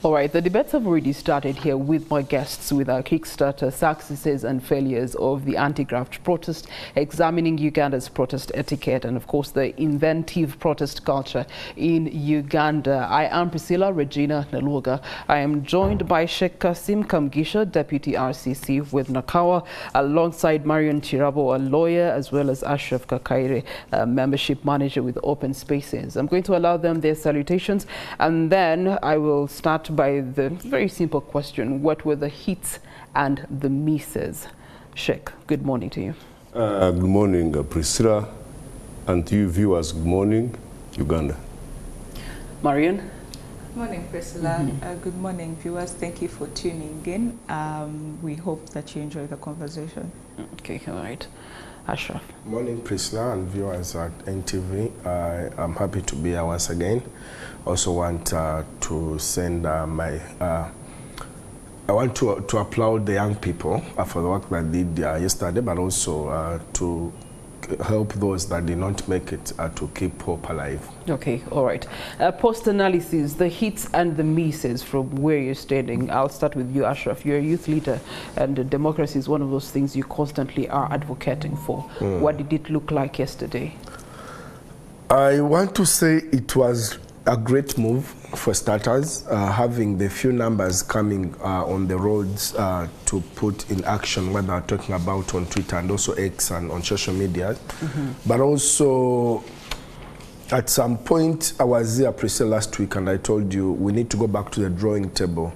All right, the debates have already started here with my guests with our Kickstarter successes and failures of the anti-graft protest, examining Uganda's protest etiquette and, of course, the inventive protest culture in Uganda. I am Priscilla Regina Naluga. I am joined by Sheikh Kasim Kamgisha, Deputy RCC with Nakawa, alongside Marion Chirabo, a lawyer, as well as Ashraf Kakaire, Membership Manager with Open Spaces. I'm going to allow them their salutations, and then I will start by the very simple question: what were the hits and the misses? Sheikh, good morning to you. Good morning, Priscilla, and to you viewers, good morning, Uganda. Marion? Good morning, Priscilla. Good morning, viewers. Thank you for tuning in. We hope that you enjoy the conversation. Okay, all right. Ashraf. Morning, Priscilla and viewers at NTV. I'm happy to be here once again. Also want to send I want to applaud the young people for the work that they did yesterday, but also to help those that did not make it to keep hope alive. Okay, all right. Post-analysis, the hits and the misses from where you're standing. I'll start with you, Ashraf. You're a youth leader, and democracy is one of those things you constantly are advocating for. What did it look like yesterday? I want to say it was a great move for starters, having the few numbers coming on the roads to put in action what they're talking about on Twitter and also X and on social media. But also, at some point, I was here, Priscilla, last week, and I told you we need to go back to the drawing table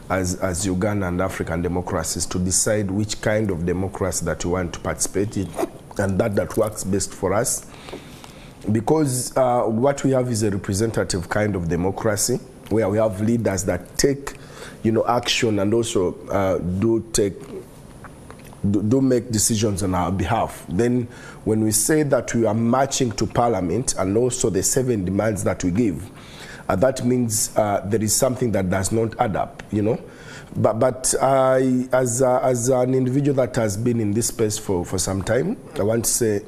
as Uganda and African democracies to decide which kind of democracy that we want to participate in and that works best for us. Because what we have is a representative kind of democracy where we have leaders that take, action and also do make decisions on our behalf. Then when we say that we are marching to parliament and also the 7 demands that we give, that means there is something that does not add up, But I, as an individual that has been in this space for some time, I want to say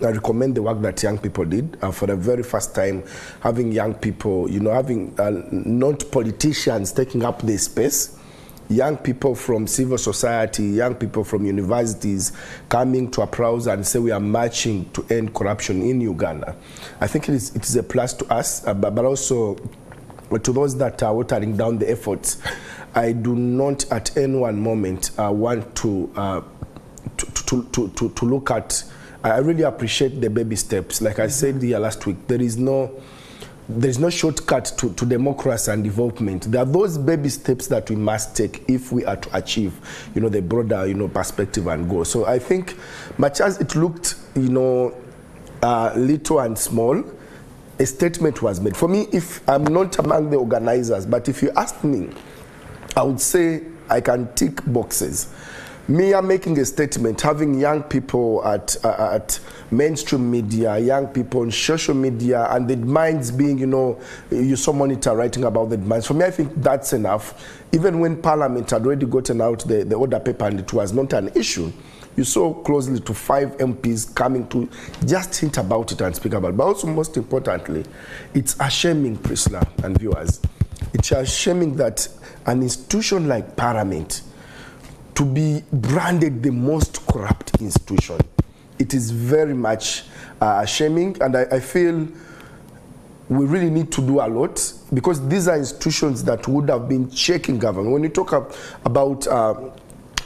I recommend the work that young people did. For the very first time, having young people, having not politicians taking up this space, young people from civil society, young people from universities coming to applause and say we are marching to end corruption in Uganda. I think it is a plus to us, but also to those that are watering down the efforts. I do not at any one moment want to look at. I really appreciate the baby steps. Like I said here last week, there is no shortcut to democracy and development. There are those baby steps that we must take if we are to achieve, the broader, perspective and goal. So I think, much as it looked, little and small, a statement was made. For me, if I'm not among the organizers, but if you ask me, I would say I can tick boxes. Me, I'm making a statement, having young people at mainstream media, young people on social media, and the demands being, you saw Monitor writing about the demands. For me, I think that's enough. Even when Parliament had already gotten out the order paper and it was not an issue, you saw closely to 5 MPs coming to just hint about it and speak about it. But also, most importantly, it's a shaming, Priscilla and viewers. It's a shaming that an institution like Parliament to be branded the most corrupt institution. It is very much shaming, and I feel we really need to do a lot because these are institutions that would have been checking government. When you talk about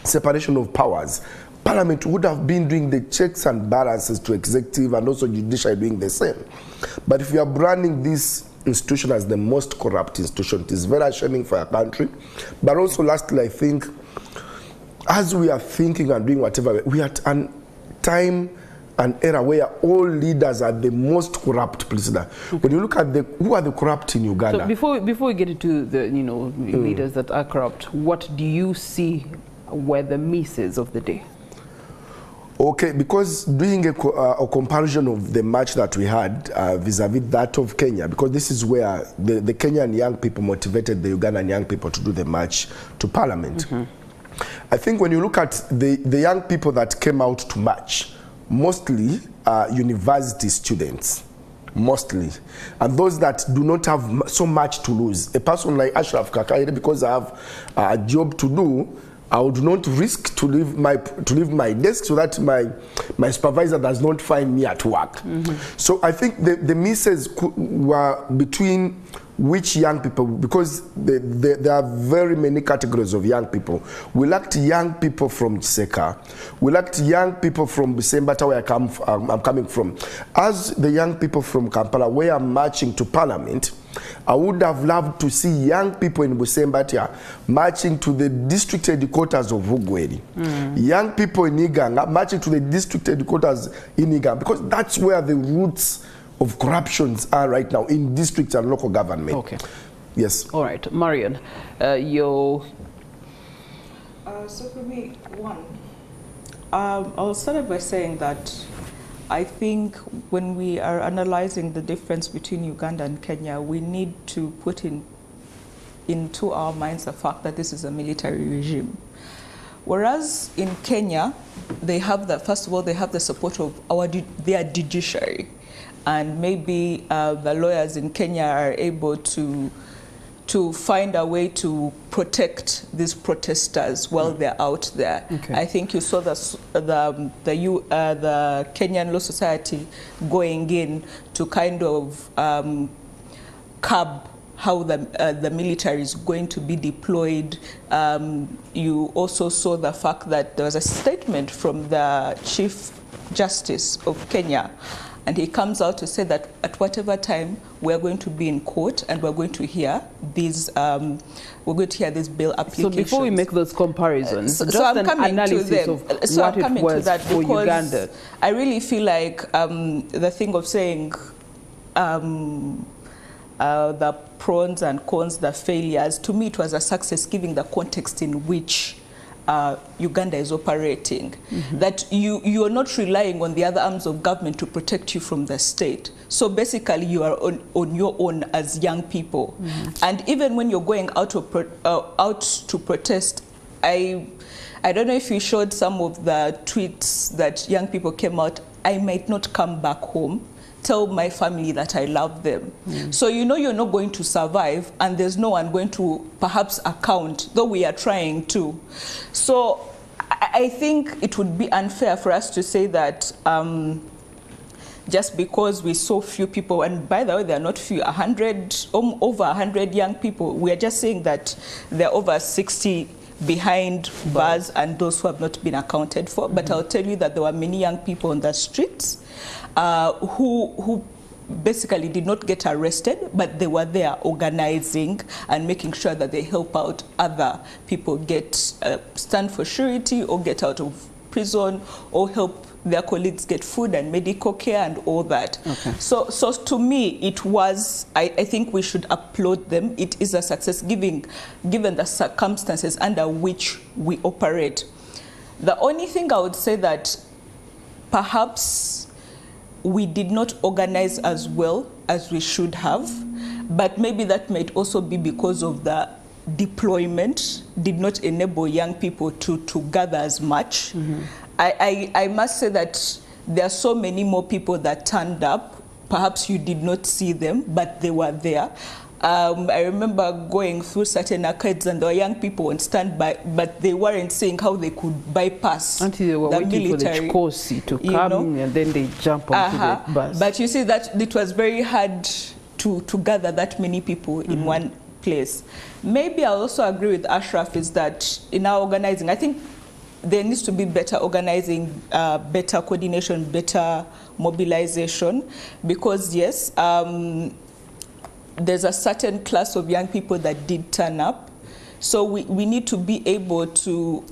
separation of powers, Parliament would have been doing the checks and balances to executive and also judiciary doing the same. But if you are branding this institution as the most corrupt institution, it is very shaming for our country. But also, lastly, I think, as we are thinking and doing whatever, we are at a time and era where all leaders are the most corrupt, Priscilla. When you look at who are the corrupt in Uganda. So before we get into the leaders that are corrupt, what do you see were the misses of the day? Okay, because doing a comparison of the match that we had vis-a-vis that of Kenya, because this is where the Kenyan young people motivated the Ugandan young people to do the march to parliament. I think when you look at the young people that came out to march, mostly university students. mostly, and those that do not have so much to lose. A person like Ashraf Kakaire, because I have a job to do, I would not risk to leave my desk so that my supervisor does not find me at work. So I think the misses were between which young people, because there are very many categories of young people. We lacked young people from Chiseka. We lacked young people from Bisembata, where I'm coming from. As the young people from Kampala were marching to Parliament, I would have loved to see young people in Busembata marching to the district headquarters of Vugweri. Young people in Iganga marching to the district headquarters in Iganga, because that's where the roots of corruptions are right now in districts and local government. Okay. Yes. All right. Marian, so for me, I'll start by saying that I think when we are analyzing the difference between Uganda and Kenya, we need to put into our minds the fact that this is a military regime. Whereas in Kenya, they have first of all, they have the support of their judiciary. And maybe the lawyers in Kenya are able to find a way to protect these protesters while they're out there. Okay. I think you saw the Kenyan Law Society going in to kind of curb how the military is going to be deployed. You also saw the fact that there was a statement from the Chief Justice of Kenya, and he comes out to say that at whatever time we're going to be in court and we're going to hear these bail applications. So before we make those comparisons, just I'm an analysis of what it was for Uganda. I really feel like the thing of saying the pros and cons, the failures, to me it was a success given the context in which Uganda is operating, that you are not relying on the other arms of government to protect you from the state. So basically you are on your own as young people. And even when you're going out to protest, I don't know if you showed some of the tweets that young people came out, I might not come back home, tell my family that I love them. So you know you're not going to survive, and there's no one going to perhaps account, though we are trying to. So I think it would be unfair for us to say that just because we saw few people, and by the way, there are not few, over 100 young people, we are just saying that there are over 60 behind bars and those who have not been accounted for. But I'll tell you that there were many young people on the streets who basically did not get arrested, but they were there organizing and making sure that they help out other people get stand for surety or get out of prison or help their colleagues get food and medical care and all that. Okay. So to me, it was, I think we should applaud them. It is a success given the circumstances under which we operate. The only thing I would say that perhaps we did not organize as well as we should have, but maybe that might also be because of the deployment did not enable young people to gather as much. I must say that there are so many more people that turned up. Perhaps you did not see them, but they were there. I remember going through certain arcades and there were young people on standby, but they weren't saying how they could bypass until they were waiting military, for the Chikosi to come, and then they jump onto the bus. But you see that it was very hard to gather that many people in one place. Maybe I also agree with Ashraf is that in our organizing, I think there needs to be better organizing, better coordination, better mobilization, because yes, there's a certain class of young people that did turn up. So we need to be able to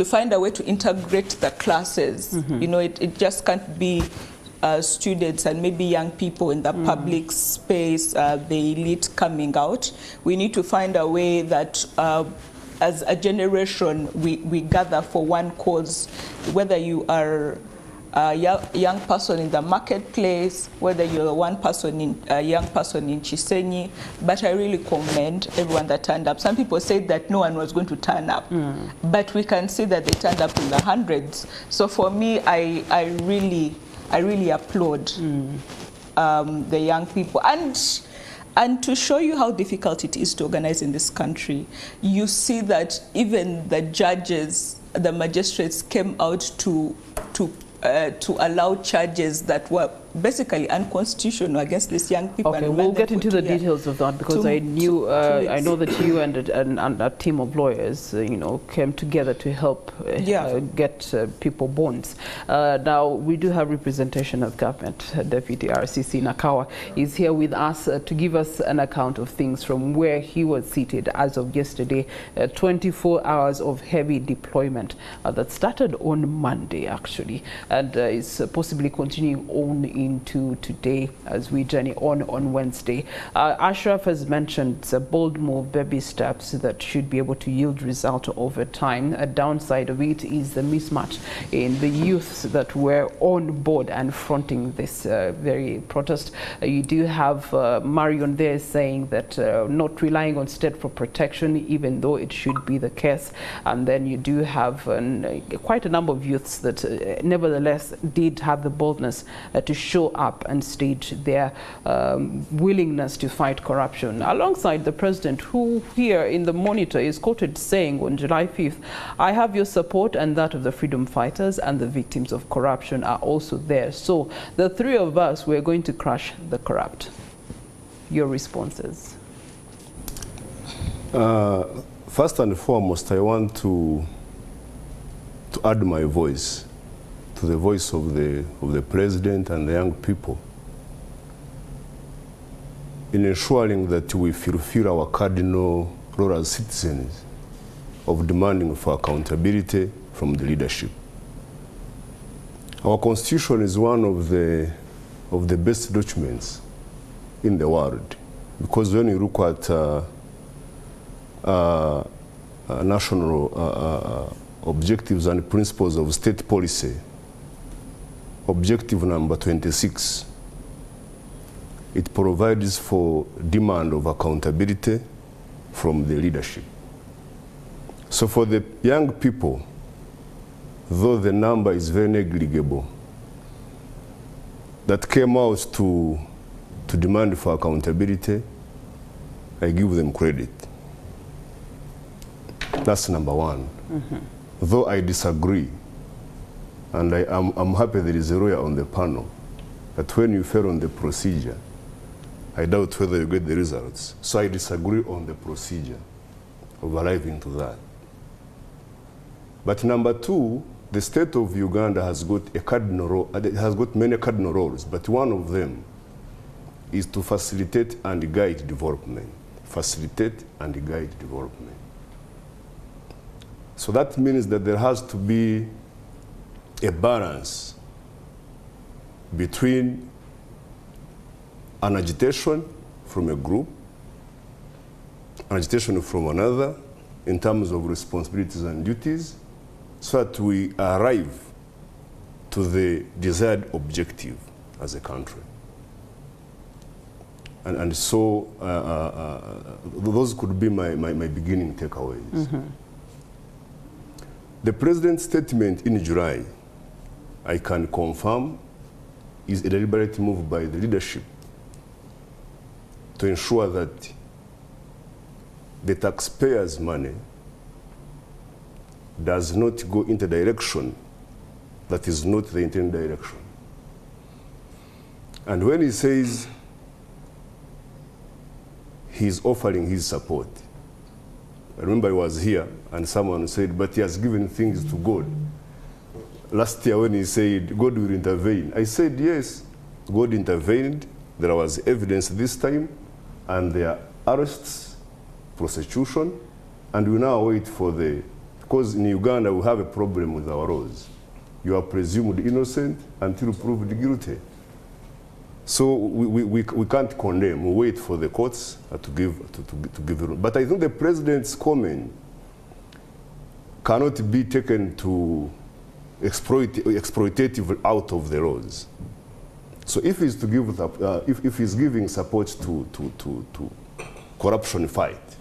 find a way to integrate the classes. You know, it just can't be students and maybe young people in the public space, the elite coming out. We need to find a way that as a generation we gather for one cause, whether you are a young person in the marketplace, whether you're a young person in Chisenyi. But I really commend everyone that turned up. Some people said that no one was going to turn up, but we can see that they turned up in the hundreds. So for me, I really applaud. the young people. And to show you how difficult it is to organize in this country, you see that even the judges, the magistrates came out to allow charges that were basically unconstitutional against these young people. Okay, and we'll get into the details of that, because I know that you and a team of lawyers, came together to help get people bonds. Now, we do have representation of government. Deputy RCC Nakawa is here with us to give us an account of things from where he was seated as of yesterday. 24 hours of heavy deployment that started on Monday, actually, and is possibly continuing on into today as we journey on Wednesday. Ashraf has mentioned it's a bold move, baby steps that should be able to yield result over time. A downside of it is the mismatch in the youths that were on board and fronting this very protest. You do have Marion there saying that not relying on state for protection, even though it should be the case. And then you do have quite a number of youths that nevertheless did have the boldness to show up and stage their willingness to fight corruption. Alongside the president, who here in the Monitor is quoted saying on July 5th, "I have your support and that of the freedom fighters, and the victims of corruption are also there. So the three of us, we're going to crush the corrupt." Your responses? First and foremost, I want to add my voice to the voice of the president and the young people in ensuring that we fulfill our cardinal role as citizens of demanding for accountability from the leadership. Our constitution is one of the best documents in the world, because when you look at national objectives and principles of state policy, objective number 26, it provides for demand of accountability from the leadership. So for the young people, though the number is very negligible, that came out to demand for accountability, I give them credit. That's number one. Mm-hmm. Though I disagree, and I'm happy there is a lawyer on the panel, that when you fail on the procedure, I doubt whether you get the results. So I disagree on the procedure of arriving to that. But number two, the state of Uganda has got a cardinal role, it has got many cardinal roles, but one of them is to facilitate and guide development. Facilitate and guide development. So that means that there has to be a balance between an agitation from a group, an agitation from another, in terms of responsibilities and duties, so that we arrive to the desired objective as a country. And so those could be my beginning takeaways. Mm-hmm. The president's statement in July, I can confirm, is a deliberate move by the leadership to ensure that the taxpayers' money does not go into a direction that is not the intended direction. And when he says he's offering his support, I remember I was here and someone said, but he has given things to God. Last year when he said, God will intervene, I said, yes, God intervened. There was evidence this time, and there are arrests, prosecution, and we now wait for because in Uganda we have a problem with our laws. You are presumed innocent until proved guilty. So we can't condemn, we wait for the courts to give. But I think the president's comment cannot be taken to exploitative out of the laws. So if he's to give, if he's giving support to corruption fight,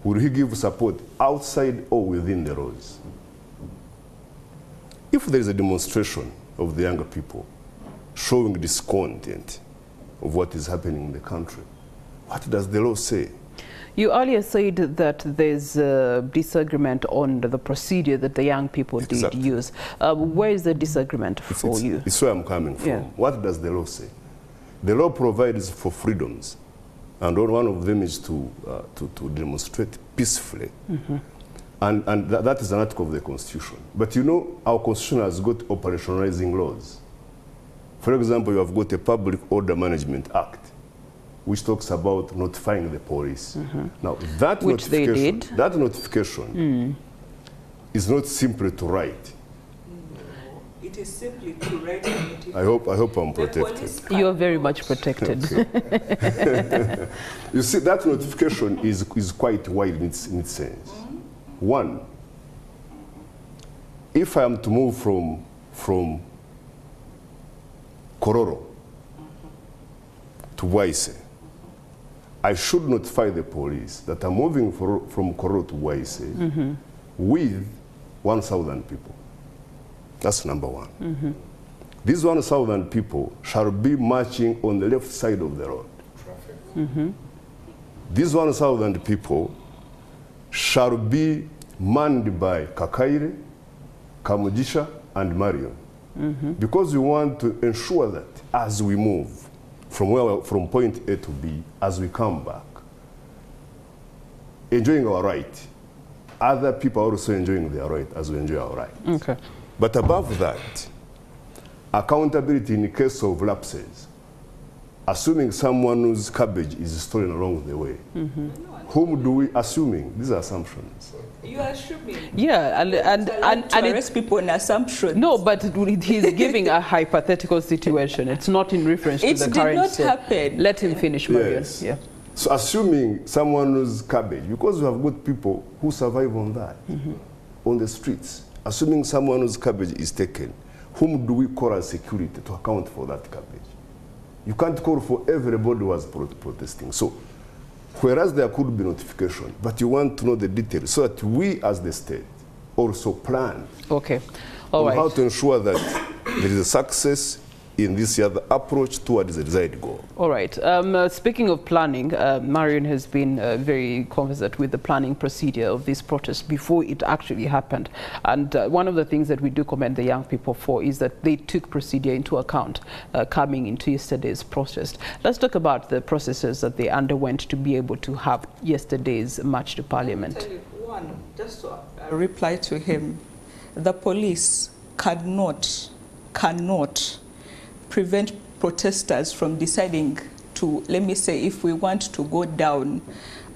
will he give support outside or within the laws? If there is a demonstration of the younger people showing discontent of what is happening in the country. What does the law say? You earlier said that there's a disagreement on the procedure that the young people did use. Where is the disagreement for you? It's where I'm coming from. What does the law say? The law provides for freedoms, and one of them is to demonstrate peacefully. And that is an article of the Constitution. But you know, our Constitution has got operationalizing laws. For example, you have got a Public Order Management Act, which talks about notifying the police. Now, that notification is not simply to write. It is simply to write a notification. I hope I'm protected. You're very much protected. Okay. You see, that notification is quite wide in its sense. One, if I am to move from Kororo to Waise, I should notify the police that I'm moving from Kororo to Waise with 1,000 people. That's number one. These 1,000 people shall be marching on the left side of the road. These 1,000 people shall be manned by Kakaire, Kamujisha, and Marion. Because we want to ensure that as we move from point A to B, as we come back, enjoying our right, other people are also enjoying their right as we enjoy our right. Okay. But above that, accountability in the case of lapses, assuming someone whose cabbage is stolen along the way, whom do we assuming? These are assumptions. You are assuming. Yeah, and arrest people on assumptions. No, but he's giving a hypothetical situation. It's not in reference to the current state. It did not happen. Let him finish, Marion. Yes. Yeah. So assuming someone whose cabbage, because we have got people who survive on that, on the streets, assuming someone whose cabbage is taken, whom do we call as security to account for that cabbage? You can't call for everybody who was protesting. So, whereas there could be notification, but you want to know the details so that we as the state also plan how to ensure that there is a success in this other approach towards the desired goal. All right. Speaking of planning, Marion has been very conversant with the planning procedure of this protest before it actually happened. And one of the things that we do commend the young people for is that they took procedure into account coming into yesterday's protest. Let's talk about the processes that they underwent to be able to have yesterday's march to Parliament. I'll tell you one, just to reply to him, the police cannot prevent protesters from deciding to, let me say, if we want to go down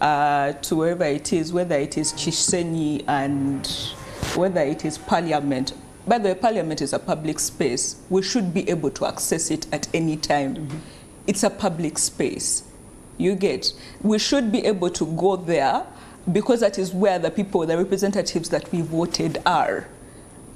to wherever it is, whether it is Chiseni and whether it is Parliament. By the way, Parliament is a public space. We should be able to access it at any time. It's a public space. You get? We should be able to go there because that is where the people, the representatives that we voted are.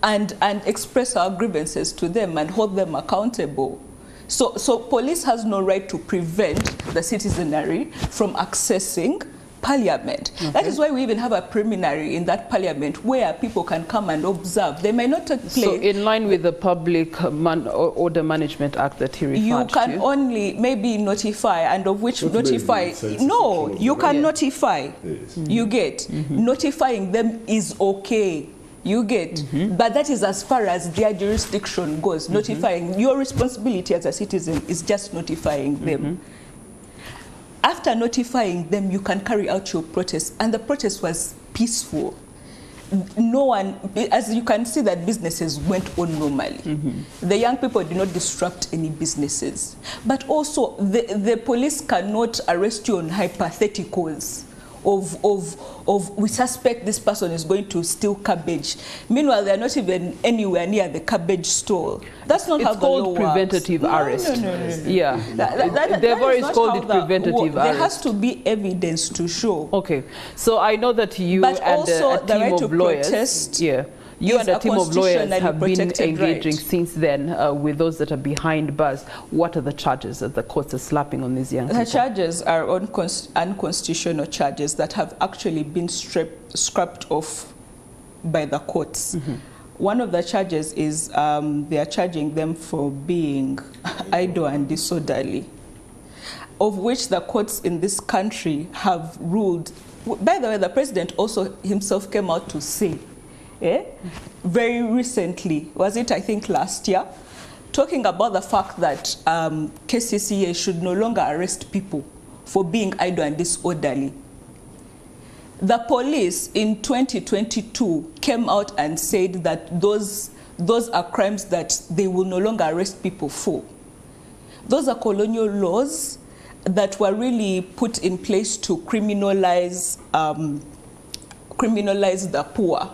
And express our grievances to them and hold them accountable. So police has no right to prevent the citizenry from accessing Parliament. That is why we even have a preliminary in that Parliament where people can come and observe. They may not take place. So in line with the Public Order Management Act that he referred to? You can only maybe notify, and of which notify. No, you can notify. Yes. You get? Notifying them is okay. You get, but that is as far as their jurisdiction goes. Notifying, your responsibility as a citizen is just notifying them. After notifying them, you can carry out your protest, and the protest was peaceful. No one, as you can see, that businesses went on normally. The young people did not disrupt any businesses. But also, the police cannot arrest you on hypotheticals. Of we suspect this person is going to steal cabbage. Meanwhile, they are not even anywhere near the cabbage stall. That's not how the law works. It's called preventative arrest. No. Yeah, they've always called it preventative arrest. There has to be evidence to show. Okay, so I know that you and a team of lawyers, you and a team of lawyers have been engaging since then with those that are behind bars. What are the charges that the courts are slapping on these young people? The charges are unconstitutional charges that have actually been scrapped off by the courts. One of the charges is they are charging them for being idle and disorderly, of which the courts in this country have ruled. By the way, the president also himself came out to say, very recently, was it I think last year, talking about the fact that KCCA should no longer arrest people for being idle and disorderly. The police in 2022 came out and said that those are crimes that they will no longer arrest people for. Those are colonial laws that were really put in place to criminalize the poor.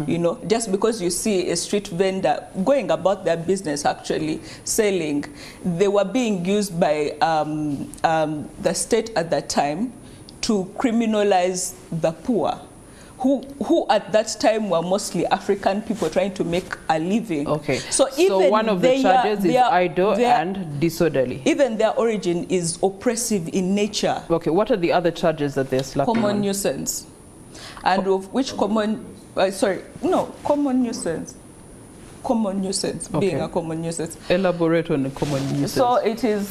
You know, just because you see a street vendor going about their business actually selling, they were being used by the state at that time to criminalize the poor, who at that time were mostly African people trying to make a living. Okay. So even one of the charges is idle and disorderly. Even their origin is oppressive in nature. Okay. What are the other charges that they're slapping Common on? nuisance, and of which common nuisance. Common nuisance, Okay. being a common nuisance. Elaborate on the common nuisance. So it is,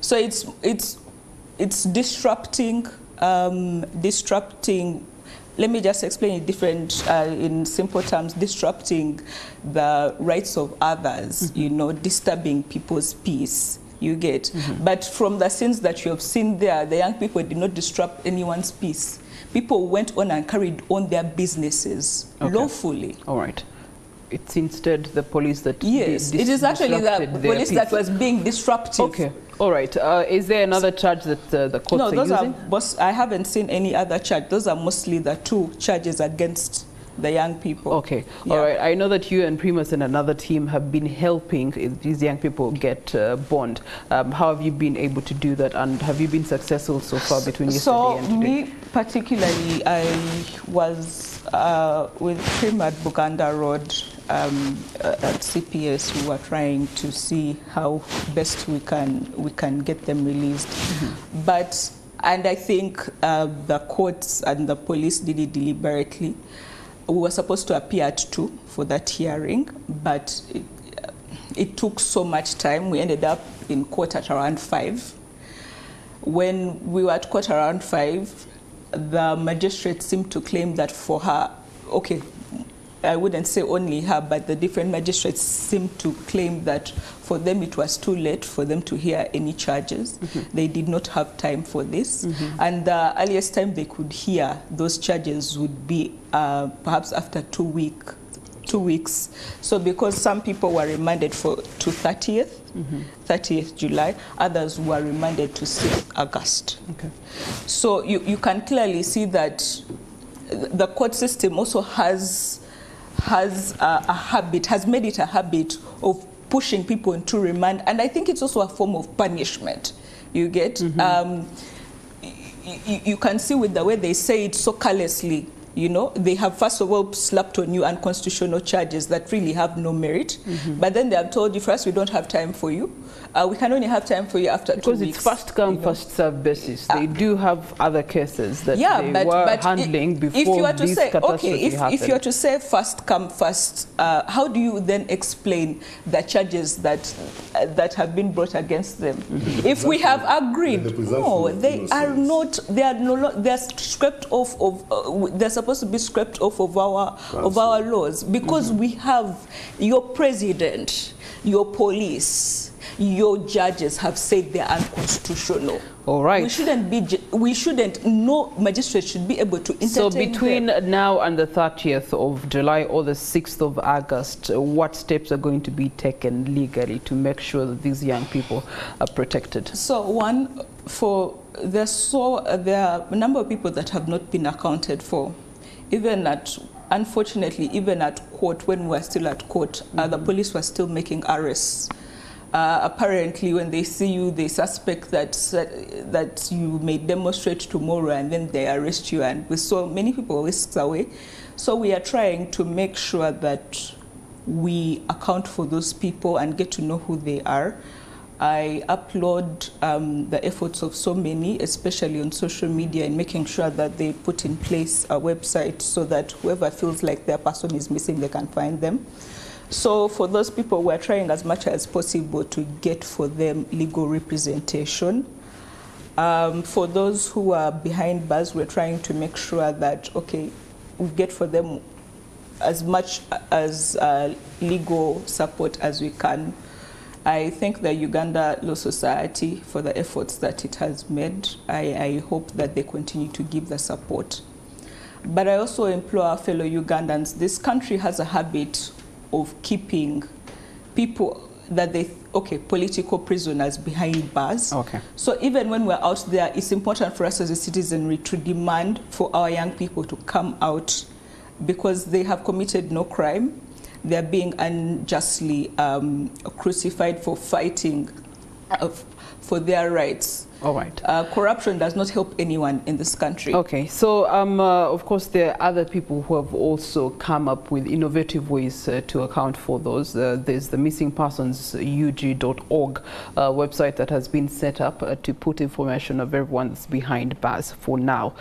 so it's disrupting, let me just explain it different, in simple terms, disrupting the rights of others, you know, disturbing people's peace. You get. But from the scenes that you have seen there, the young people did not disrupt anyone's peace. People went on and carried on their businesses lawfully. All right. It's instead the police that Yes, it is actually the police that was being disruptive. Okay. All right. Is there another charge that the courts are using? No, I haven't seen any other charge. Those are mostly the two charges against the young people. Okay. Yeah. All right. I know that you and Primus and another team have been helping these young people get bond. How have you been able to do that, and have you been successful so far between yesterday and today? Me particularly, I was with Prim at Buganda Road at CPS. We were trying to see how best we can get them released. And I think the courts and the police did it deliberately. We were supposed to appear at 2 for that hearing, but it took so much time. We ended up in court at around 5. When we were at court around 5, the magistrate seemed to claim that for her, okay, I wouldn't say only her, but the different magistrates seemed to claim that for them it was too late for them to hear any charges. They did not have time for this. And the earliest time they could hear those charges would be perhaps after 2 weeks. So because some people were remanded to 30th July, others were remanded to 6th August. Okay. So you can clearly see that the court system also has made it a habit of pushing people into remand, and I think it's also a form of punishment. You get, you can see with the way they say it so carelessly. You know, they have first of all slapped on you unconstitutional charges that really have no merit, but then they have told you, first, we don't have time for you. We can only have time for you after 2 weeks. Because it's first come, first served basis. They do have other cases that they were handling before these catastrophes happened. If you are to say first come, first, how do you then explain the charges that have been brought against them? If we have agreed, no, they are not. They are scraped off of. They're supposed to be scraped off of our laws, because we have your president, your police, your judges have said they're unconstitutional. All right. We shouldn't, no magistrate should be able to entertain So between them. now and the 30th of July or the 6th of August, what steps are going to be taken legally to make sure that these young people are protected? So one, there are a number of people that have not been accounted for. Unfortunately, even at court, when we were still at court, the police were still making arrests. Apparently, when they see you, they suspect that you may demonstrate tomorrow, and then they arrest you. And we saw many people whisked away. So we are trying to make sure that we account for those people and get to know who they are. I applaud the efforts of so many, especially on social media, in making sure that they put in place a website so that whoever feels like their person is missing, they can find them. So for those people, we're trying as much as possible to get for them legal representation. For those who are behind bars, we're trying to make sure that, okay, we get for them as much as legal support as we can. I thank the Uganda Law Society for the efforts that it has made. I hope that they continue to give the support. But I also implore our fellow Ugandans, this country has a habit of keeping people that political prisoners behind bars. Okay. So even when we're out there, it's important for us as a citizenry to demand for our young people to come out because they have committed no crime. They're being unjustly crucified for fighting for their rights. All right. Corruption does not help anyone in this country. Okay, so of course there are other people who have also come up with innovative ways to account for those. There's the missingpersonsug.org website that has been set up to put information of everyone that's behind bars for now,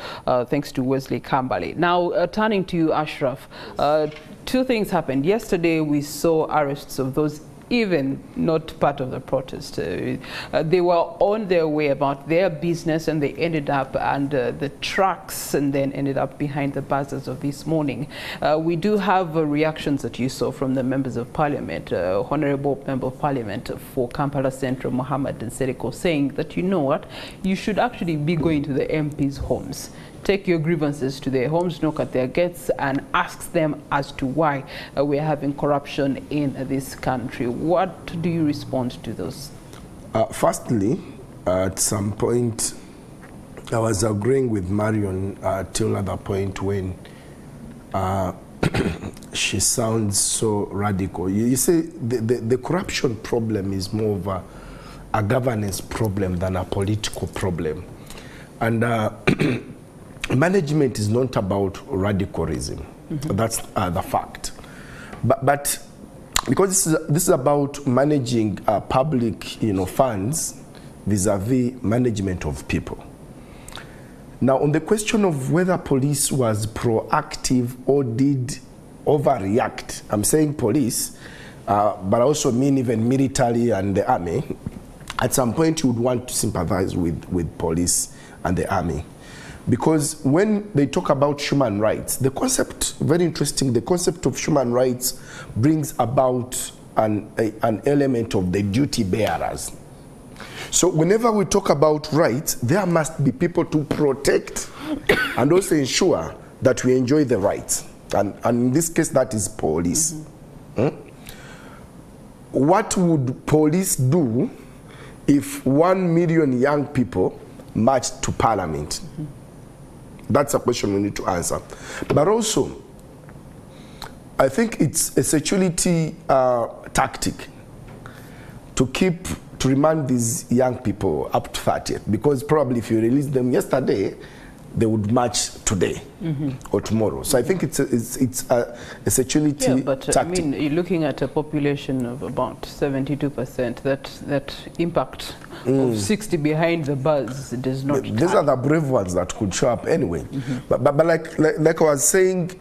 thanks to Wesley Kambale. Now, turning to you, Ashraf, two things happened. Yesterday we saw arrests of those even not part of the protest. They were on their way about their business and they ended up under the trucks and then ended up behind the bars as of this morning. We do have reactions that you saw from the members of parliament, Honorable Member of Parliament for Kampala Central, Mohammed Nsereko, saying that, you know what, you should actually be going to the MPs' homes. Take your grievances to their homes, knock at their gates, and ask them as to why we're having corruption in this country. What do you respond to those? Firstly, at some point, I was agreeing with Marion till at the point when she sounds so radical. You see, the corruption problem is more of a governance problem than a political problem. And management is not about radicalism. Mm-hmm. That's the fact. But because this is about managing public, funds vis-a-vis management of people. Now, on the question of whether police was proactive or did overreact, I'm saying police, but I also mean even military and the army. At some point, you would want to sympathize with police and the army. Because when they talk about human rights, the concept, very interesting, the concept of human rights brings about an element of the duty bearers. So whenever we talk about rights, there must be people to protect and also ensure that we enjoy the rights. And in this case, that is police. Mm-hmm. What would police do if 1 million young people marched to parliament? Mm-hmm. That's a question we need to answer. But also, I think it's a security tactic to remind these young people up to 30th, because probably if you release them yesterday, they would march today or tomorrow. So I think it's a security tactic. I mean, you're looking at a population of about 72%. That impact of 60 behind the buzz does not. These are the brave ones that could show up anyway. But like I was saying,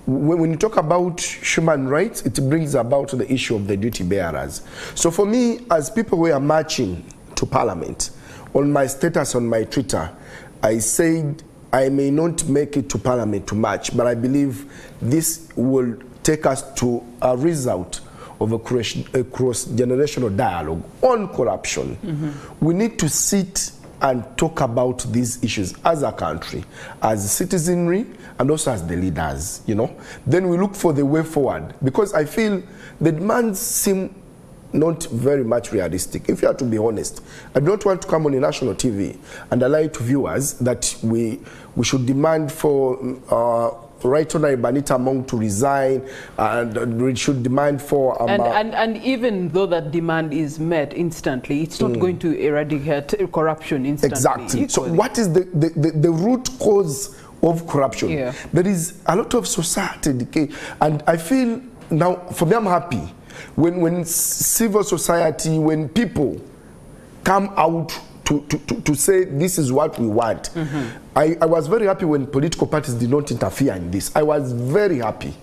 when you talk about human rights, it brings about the issue of the duty bearers. So for me, as people who are marching to Parliament, on my status on my Twitter, I said I may not make it to Parliament to march, but I believe this will take us to a result of a cross-generational dialogue on corruption. We need to sit and talk about these issues as a country, as citizenry, and also as the leaders, Then we look for the way forward, because I feel the demands seem not very much realistic. If you have to be honest, I don't want to come on a national TV and lie to viewers that we should demand for Right Honorable Anita Mong to resign, and we should demand for and even though that demand is met instantly, it's not going to eradicate corruption instantly. Exactly. Equally. So what is the root cause of corruption? Yeah. There is a lot of society decay, and I feel now, for me, I'm happy when civil society, when people come out to say this is what we want. I was very happy when political parties did not interfere in this. I was very happy.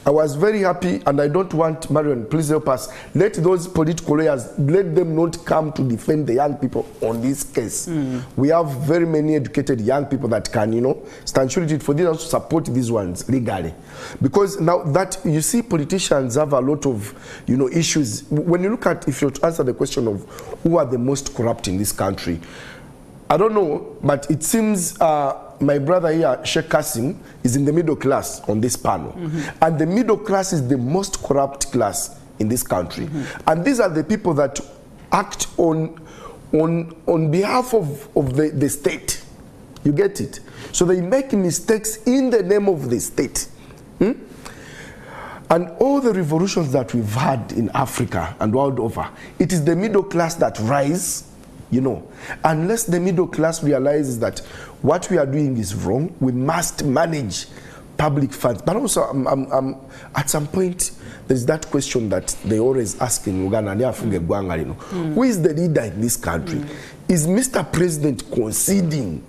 I was very happy, and I don't want, Marion, please help us. Let those political lawyers, let them not come to defend the young people on this case. We have very many educated young people that can, you know, stand surety for this and support these ones legally. Because now that, you see, politicians have a lot of, you know, issues. When you look at, if you answer the question of who are the most corrupt in this country, I don't know, but it seems my brother here, Sheikh Kasim, is in the middle class on this panel. And the middle class is the most corrupt class in this country. And these are the people that act on behalf of the state. You get it? So they make mistakes in the name of the state. And all the revolutions that we've had in Africa and world over, it is the middle class that rise. You know, unless the middle class realizes that what we are doing is wrong, we must manage public funds. But also, at some point, there's that question that they always ask in Uganda, who is the leader in this country? Is Mr. President conceding?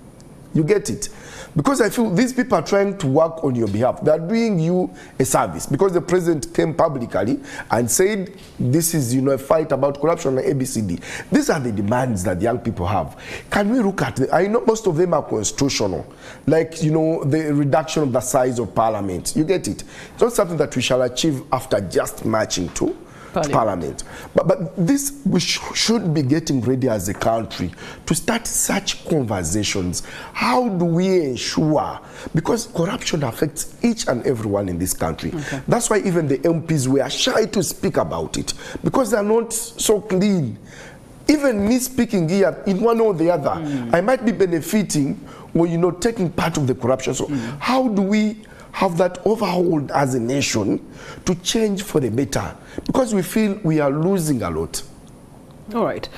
You get it? Because I feel these people are trying to work on your behalf. They are doing you a service. Because the president came publicly and said, this is, you know, a fight about corruption and ABCD. These are the demands that young people have. Can we look at I know most of them are constitutional. Like, you know, the reduction of the size of parliament. You get it? It's not something that we shall achieve after just marching to Parliament. But this, we should be getting ready as a country to start such conversations. How do we ensure, because corruption affects each and everyone in this country. That's why even the MPs were shy to speak about it, because they're not so clean. Even me speaking here, in one or the other, I might be benefiting or, you know, taking part of the corruption. So how do we have that overhaul as a nation to change for the better? Because we feel we are losing a lot. All right.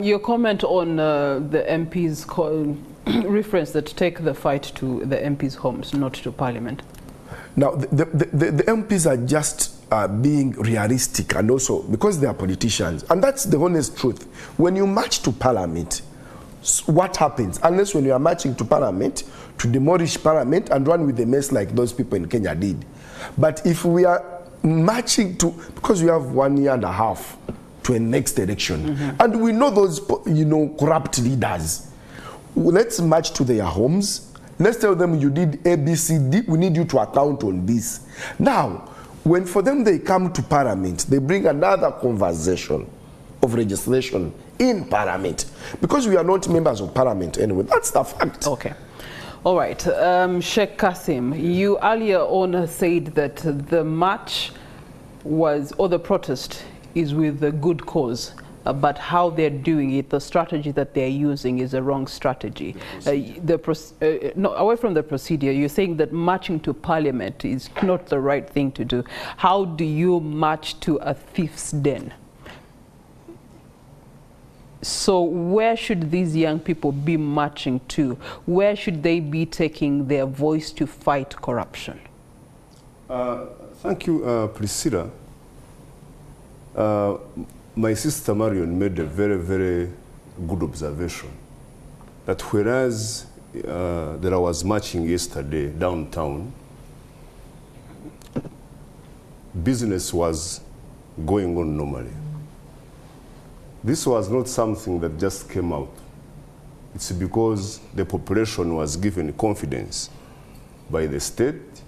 Your comment on the MPs reference that take the fight to the MPs' homes, not to Parliament. Now, the MPs are just being realistic, and also because they are politicians. And that's the honest truth. When you march to Parliament, what happens? Unless when you are marching to Parliament, to demolish Parliament and run with the mess like those people in Kenya did. But if we are marching to, because we have 1.5 years to a next election, and we know those, you know, corrupt leaders, let's march to their homes. Let's tell them you did ABCD, we need you to account on this. Now, when for them they come to Parliament, they bring another conversation of legislation in Parliament, because we are not members of Parliament anyway. That's the fact. Okay. All right. Sheikh Kasim, you earlier on said that the march was, or the protest is with a good cause, but how they're doing it, the strategy that they're using is a wrong strategy. No, away from the procedure, you're saying that marching to Parliament is not the right thing to do. How do you march to a thief's den? So where should these young people be marching to? Where should they be taking their voice to fight corruption? Thank you, Priscilla. My sister Marion made a very, very good observation that whereas there was marching yesterday downtown, business was going on normally. This was not something that just came out. It's because the population was given confidence by the state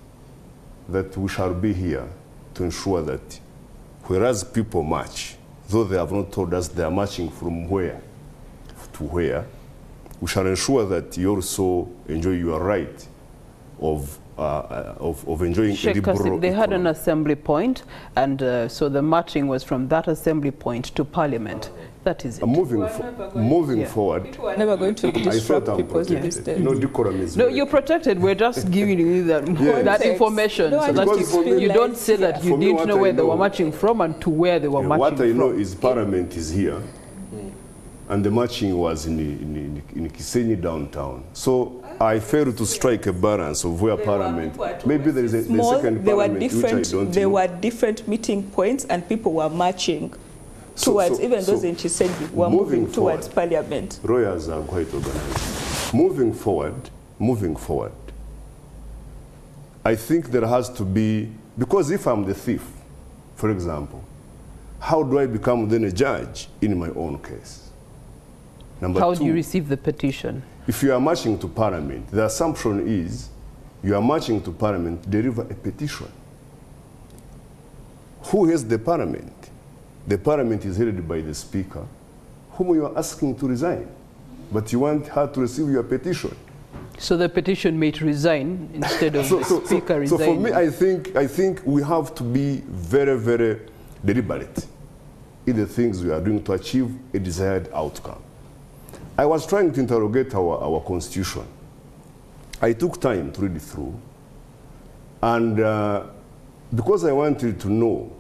that we shall be here to ensure that whereas people march, though they have not told us they are marching from where to where, we shall ensure that you also enjoy your right of enjoying Sheikh liberal they had economy. an assembly point, and so the marching was from that assembly point to Parliament. That is it. Moving forward, People are never going to I thought disrupt I'm people's protected. existence. No, decorum is No, very- you're protected. We're just giving you that, that information, No, so I that just you, feel you don't like- say that you For me, didn't know what I where they were know- marching from and to where they were marching What I know from. is Parliament is here. and the marching was in Kisenyi downtown. So I failed to strike a balance of where Parliament, maybe there is a second Parliament which I don't There know. were different meeting points and people were marching towards, even those in Chisenyi were moving towards Parliament. Lawyers are quite organized. Moving forward, I think there has to be, because if I'm the thief, for example, how do I become then a judge in my own case? Number How two, do you receive the petition? if you are marching to Parliament, the assumption is you are marching to Parliament to deliver a petition. Who has the Parliament? The Parliament is headed by the Speaker, whom you are asking to resign, but you want her to receive your petition. So the petition may resign instead of the Speaker resigning. So for me, I think we have to be very, very deliberate in the things we are doing to achieve a desired outcome. I was trying to interrogate our constitution. I took time to read it through, and because I wanted to know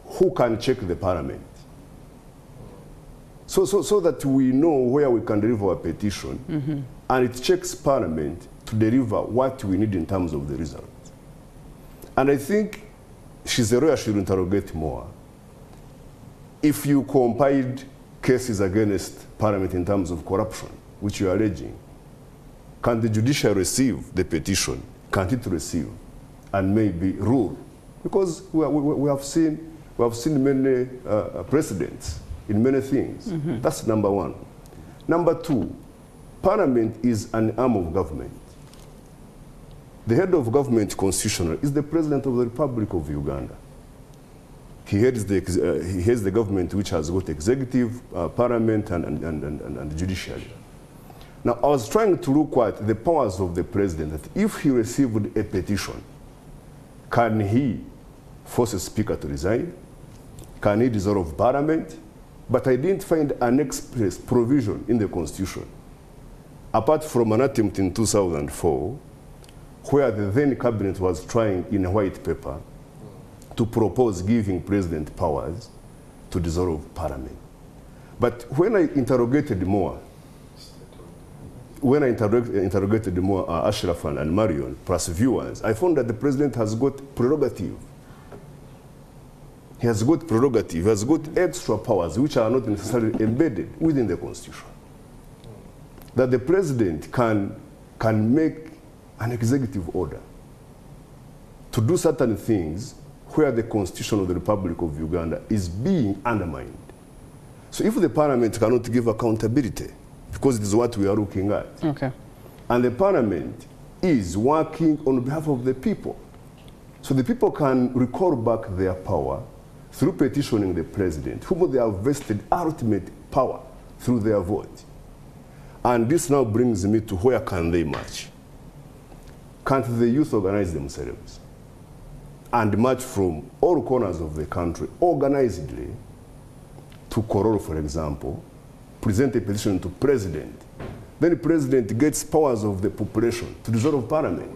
who can check the Parliament, so that we know where we can deliver a petition, and it checks Parliament to deliver what we need in terms of the results. And I think she's a lawyer, should interrogate more. If you compiled cases against Parliament in terms of corruption, which you are alleging, can the judiciary receive the petition? Can't it receive and maybe rule? Because we have seen many precedents in many things. That's number one. Number two, Parliament is an arm of government. The head of government constitutional is the President of the Republic of Uganda. He heads the government which has got executive, parliament, and judiciary. Now, I was trying to look at the powers of the president, that if he received a petition, can he force a speaker to resign? Can he dissolve parliament? But I didn't find an express provision in the constitution, apart from an attempt in 2004, where the then cabinet was trying in a white paper to propose giving president powers to dissolve parliament. But when I interrogated more, Ashraf and Marion, plus viewers, I found that the president has got prerogative. He has got prerogative, he has got extra powers which are not necessarily embedded within the constitution. That the president can make an executive order to do certain things where the Constitution of the Republic of Uganda is being undermined. So if the Parliament cannot give accountability, because it is what we are looking at, and the Parliament is working on behalf of the people, so the people can recall back their power through petitioning the President, whom they have vested ultimate power through their vote. And this now brings me to where can they march? Can't the youth organize themselves and march from all corners of the country organizedly to Kororo, for example, present a petition to President? Then the President gets powers of the population to dissolve Parliament.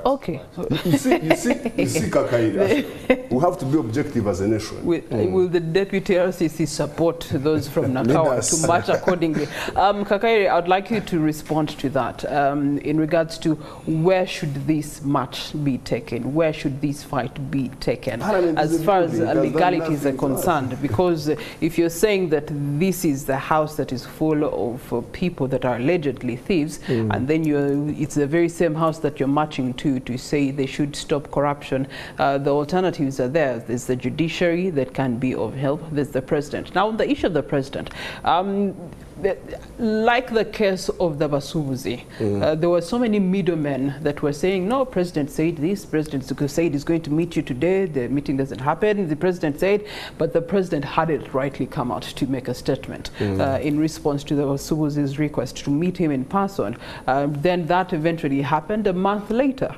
Okay. You see, Kakaira, we have to be objective as a nation. Will the Deputy RCC support those from Nakawa to march accordingly? Kakaira, I'd like you to respond to that in regards to where should this march be taken? Where should this fight be taken? As far as legalities are concerned, because if you're saying that this is the house that is full of people that are allegedly thieves, and then it's the very same house that you're marching to say they should stop corruption, the alternatives are there. There's the judiciary that can be of help. There's the president. Now, on the issue of the president, like the case of the Basubuzi, there were so many middlemen that were saying, no, president said this, president said he's going to meet you today, the meeting doesn't happen, the president said, but the president hadn't rightly come out to make a statement in response to the Basubuzi's request to meet him in person. Then that eventually happened a month later.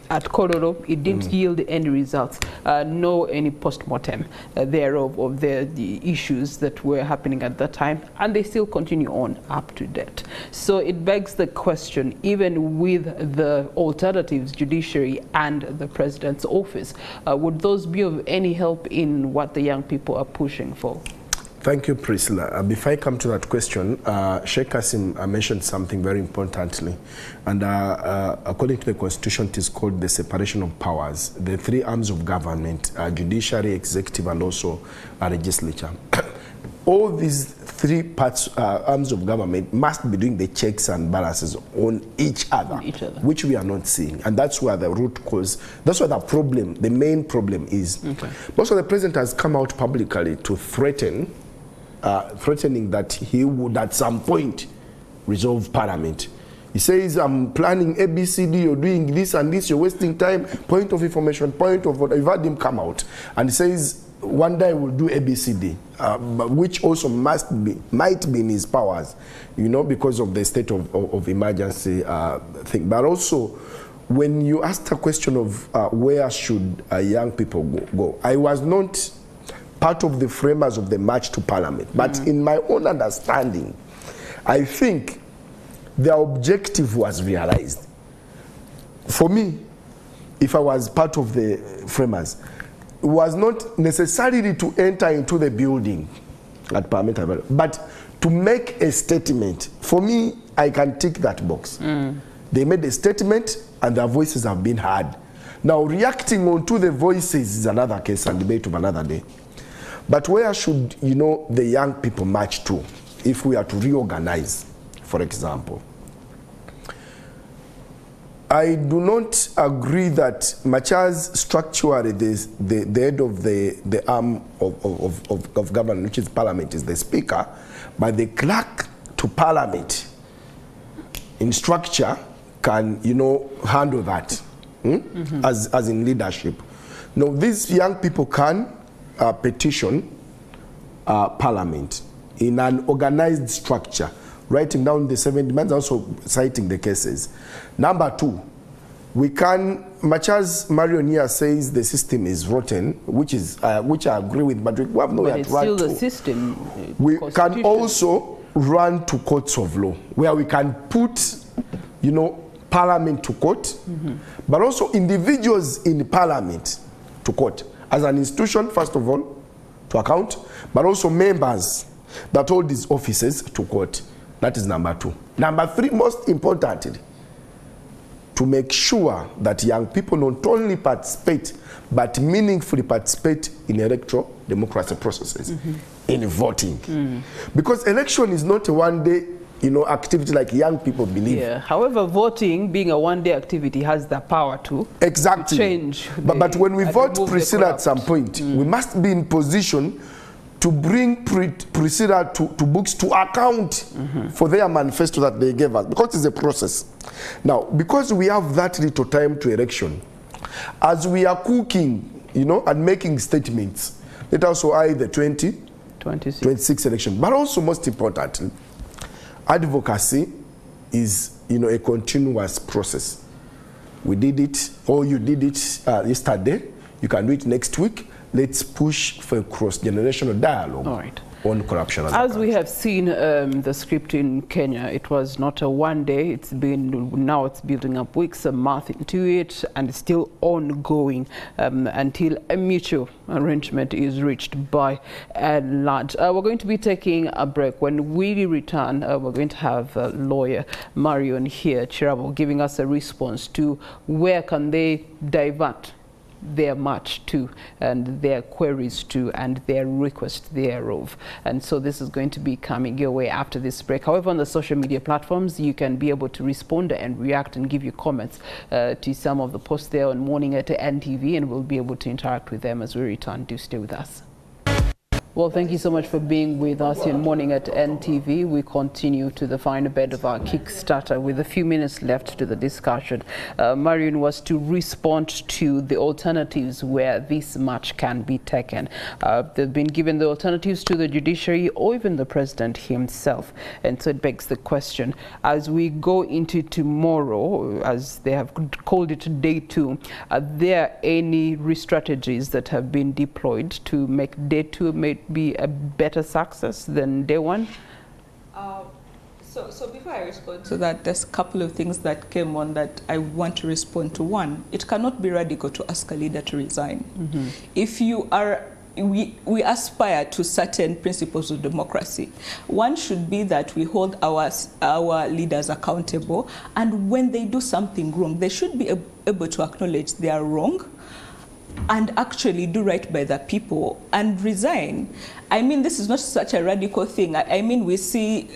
At Kororo, it didn't yield any results, no any post-mortem thereof of the issues that were happening at that time, and they still continue on up to date. So it begs the question, even with the alternatives, judiciary and the president's office, would those be of any help in what the young people are pushing for? Thank you, Priscilla. Before I come to that question, Sheikh Kasim mentioned something very importantly. And according to the Constitution, it is called the separation of powers. The three arms of government, judiciary, executive, and also a legislature. All these three parts, arms of government must be doing the checks and balances on each other, which we are not seeing. And that's where the root cause, that's where the problem, the main problem is. Okay. Also, the president has come out publicly to threatening that he would at some point resolve parliament. He says, I'm planning ABCD, you're doing this and this, you're wasting time, point of information, point of what. I've had him come out. And he says, one day we'll do ABCD, which also might be in his powers, you know, because of the state of emergency thing. But also, when you asked the question of where should young people go, I was not part of the framers of the march to parliament, but in my own understanding, I think the objective was realized. For me, if I was part of the framers, was not necessarily to enter into the building at parliament, but to make a statement. For me, I can tick that box. They made a statement and their voices have been heard. Now, reacting onto the voices is another case and debate of another day. But where should, you know, the young people march to if we are to reorganize, for example? I do not agree that much as structurally the head of the arm of government, which is parliament, is the speaker, but the clerk to parliament in structure can, you know, handle that as in leadership. Now, these young people can petition parliament in an organized structure, writing down the 7 demands, also citing the cases. Number 2, we can, much as Marion here says the system is rotten, which I agree with, but we have nowhere to run to. But it's still the system. We can also run to courts of law, where we can put, you know, parliament to court, but also individuals in parliament to court. As an institution, first of all, to account, but also members that hold these offices to court. That is number 2. Number 3, most importantly, to make sure that young people not only participate, but meaningfully participate in electoral democracy processes, in voting. Because election is not a one-day, you know, activity like young people believe. Yeah. However, voting, being a one-day activity, has the power to change. But when we vote Priscilla at some point, we must be in position to bring Priscilla to books to account for their manifesto that they gave us, because it's a process. Now, because we have that little time to election, as we are cooking, you know, and making statements, let us also eye the 2026 election. But also, most importantly, advocacy is, you know, a continuous process. We did it, or you did it yesterday. You can do it next week. Let's push for a cross-generational dialogue on corruption. As we have seen the script in Kenya, it was not a one day. Now it's building up weeks, a month into it, and it's still ongoing until a mutual arrangement is reached by and large. We're going to be taking a break. When we return, we're going to have lawyer Marion here, Chirabo, giving us a response to where can they divert their march to, and their queries to, and their request thereof. And so this is going to be coming your way after this break. However, on the social media platforms, you can be able to respond and react and give your comments to some of the posts there on MorningAtNTV, and we'll be able to interact with them as we return. Do stay with us. Well, thank you so much for being with us in MorningAtNTV. We continue to the final bit of our Kickstarter with a few minutes left to the discussion. Marion was to respond to the alternatives where this march can be taken. They've been given the alternatives to the judiciary or even the president himself. And so it begs the question, as we go into tomorrow, as they have called it day 2, are there any re-strategies that have been deployed to make day 2 be a better success than day 1? So before I respond to that, there's a couple of things that came on that I want to respond to. One, it cannot be radical to ask a leader to resign. If you are we aspire to certain principles of democracy. One should be that we hold our leaders accountable, and when they do something wrong, they should be able to acknowledge they are wrong and actually do right by the people and resign. I mean, this is not such a radical thing. I mean, we see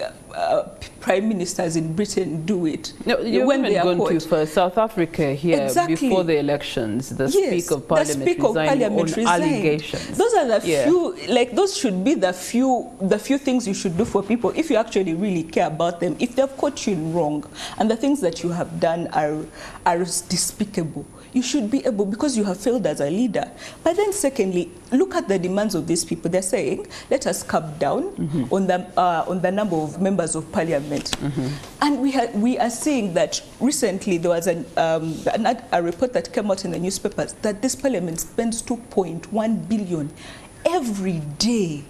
prime ministers in Britain do it. No, you're when they are going caught. to for South Africa here before the elections. The Speaker of Parliament resigned on allegations. Those are the few, like those should be the few things you should do for people if you actually really care about them. If they've caught you in wrong and the things that you have done are despicable, you should be able, because you have failed as a leader. But then secondly, look at the demands of these people. They're saying, let us cut down on the number of members of parliament. And we are seeing that recently there was a report that came out in the newspapers that this parliament spends 2.1 billion every day.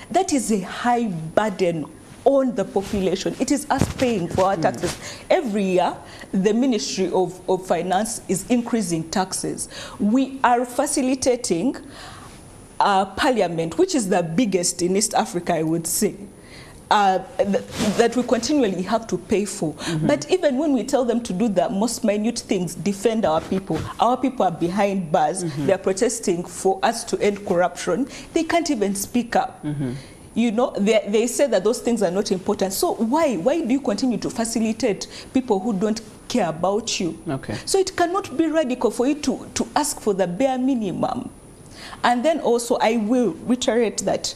That is a high burden on the population. It is us paying for our taxes. Every year, the Ministry of Finance is increasing taxes. We are facilitating Parliament, which is the biggest in East Africa, I would say, that we continually have to pay for. But even when we tell them to do the most minute things, defend our people are behind bars, they're protesting for us to end corruption, they can't even speak up. You know, they say that those things are not important. So why do you continue to facilitate people who don't care about you? Okay. So it cannot be radical for you to ask for the bare minimum. And then also I will reiterate that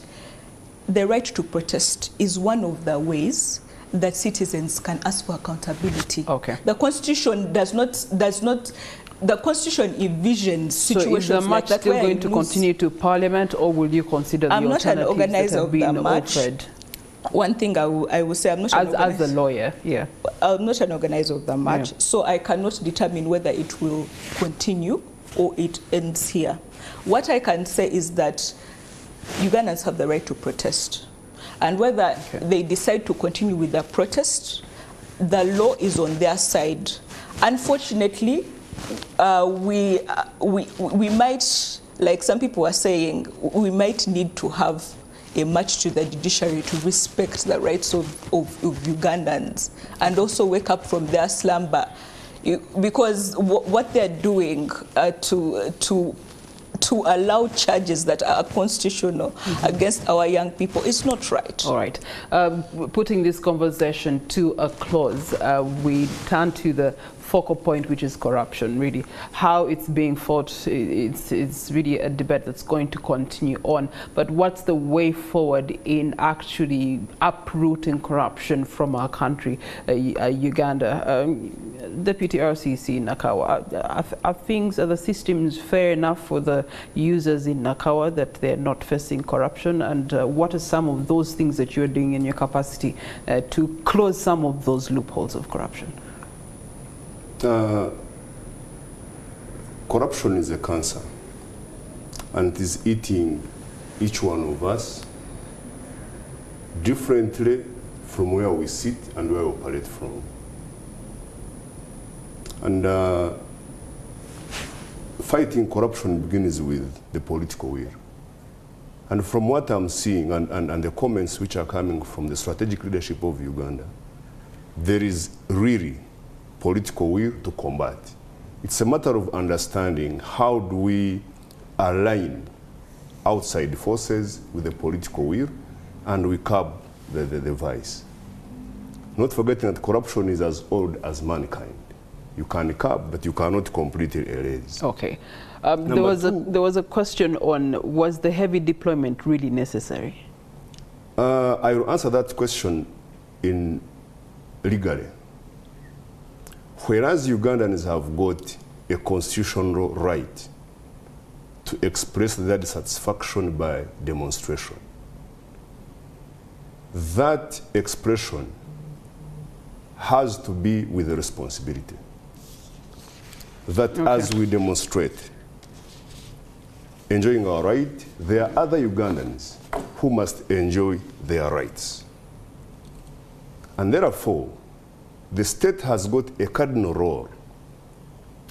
the right to protest is one of the ways that citizens can ask for accountability. Okay. The Constitution does not. The Constitution envisions situations so is the like march that. Still going to continue to Parliament, or will you consider the alternatives that have been offered? One thing I will say, I'm not as a lawyer, I'm not an organizer of the march, so I cannot determine whether it will continue or it ends here. What I can say is that Ugandans have the right to protest, and whether they decide to continue with their protest, the law is on their side. Unfortunately, we might, like some people are saying, we might need to have a march to the judiciary to respect the rights of Ugandans and also wake up from their slumber, because what they're doing to allow charges that are constitutional against our young people is not right. All right. Putting this conversation to a close, we turn to the focal point, which is corruption. Really, how it's being fought, it's really a debate that's going to continue on. But what's the way forward in actually uprooting corruption from our country, Uganda? Deputy RCC Nakawa, are the systems fair enough for the users in Nakawa that they're not facing corruption? And what are some of those things that you're doing in your capacity to close some of those loopholes of corruption? Corruption is a cancer, and it is eating each one of us differently from where we sit and where we operate from. And fighting corruption begins with the political will. And from what I'm seeing and the comments which are coming from the strategic leadership of Uganda, there is really political will to combat. It's a matter of understanding how do we align outside forces with the political will and we curb the vice. Not forgetting that corruption is as old as mankind. You can curb, but you cannot completely erase. Okay. There was a question on, was the heavy deployment really necessary? I will answer that question in legally. Whereas Ugandans have got a constitutional right to express their dissatisfaction by demonstration, that expression has to be with a responsibility. That as we demonstrate, enjoying our right, there are other Ugandans who must enjoy their rights. And therefore, the state has got a cardinal role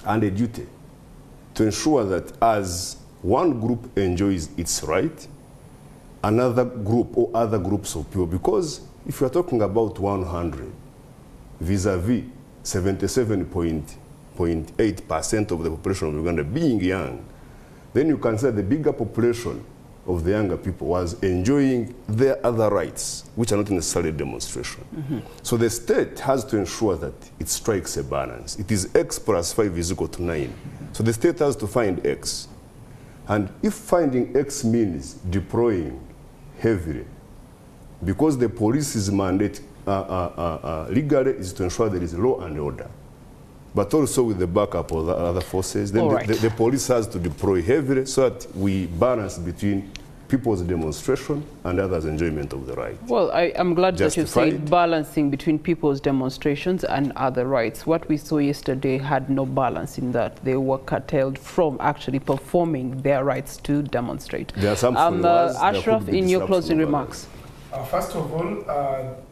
and a duty to ensure that as one group enjoys its right, another group or other groups of people, because if you're talking about 100 vis-a-vis 77.8% of the population of Uganda being young, then you can say the bigger population of the younger people was enjoying their other rights, which are not necessarily demonstration. So the state has to ensure that it strikes a balance. It is X plus 5 is equal to 9. So the state has to find X. And if finding X means deploying heavily, because the police's mandate legally is to ensure there is law and order, but also with the backup of the other forces, then the police has to deploy heavily so that we balance between people's demonstration and others' enjoyment of the right. Well, I'm glad that you said balancing between people's demonstrations and other rights. What we saw yesterday had no balance in that. They were curtailed from actually performing their rights to demonstrate. There are some Ashraf, in your closing remarks. First of all,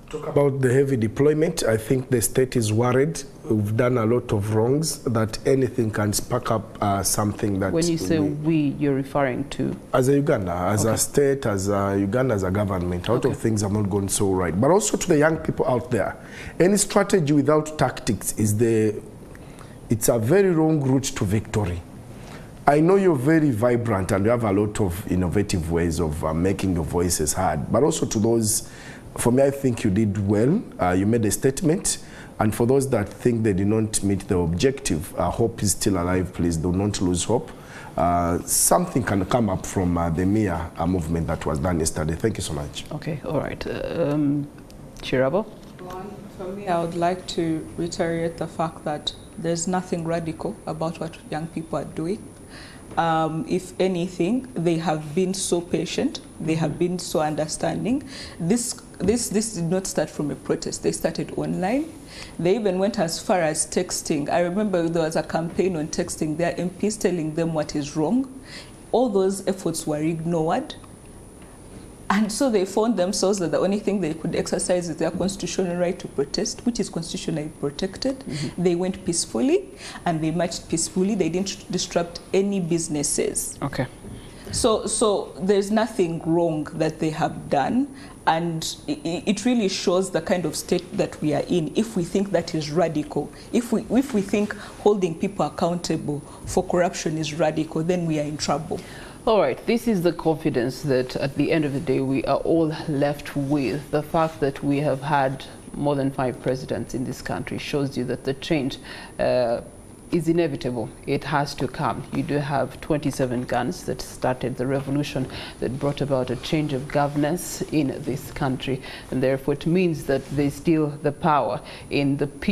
talk about the heavy deployment. I think the state is worried. We've done a lot of wrongs, that anything can spark up something that... When you say we, you're referring to? As a Uganda, as a state, as a Uganda, as a government, a lot of things have not gone so right. But also to the young people out there, any strategy without tactics it's a very wrong route to victory. I know you're very vibrant and you have a lot of innovative ways of making your voices heard, but also to those, for me, I think you did well. You made a statement, and for those that think they did not meet the objective, hope is still alive. Please do not lose hope. Something can come up from the MIA movement that was done yesterday. Thank you so much. Okay, all right. Chirabo? For me, I would like to reiterate the fact that there's nothing radical about what young people are doing. If anything, they have been so patient, they have been so understanding. This did not start from a protest. They started online. They even went as far as texting. I remember there was a campaign on texting their MPs telling them what is wrong. All those efforts were ignored. And so they found themselves that the only thing they could exercise is their constitutional right to protest, which is constitutionally protected. They went peacefully and they marched peacefully. They didn't disrupt any businesses. Okay. So there's nothing wrong that they have done. And it really shows the kind of state that we are in. If we think that is radical, if we think holding people accountable for corruption is radical, then we are in trouble. All right, this is the confidence that at the end of the day we are all left with. The fact that we have had more than 5 presidents in this country shows you that the change is inevitable. It has to come. You do have 27 guns that started the revolution that brought about a change of governance in this country, and therefore it means that there's still the power in the people.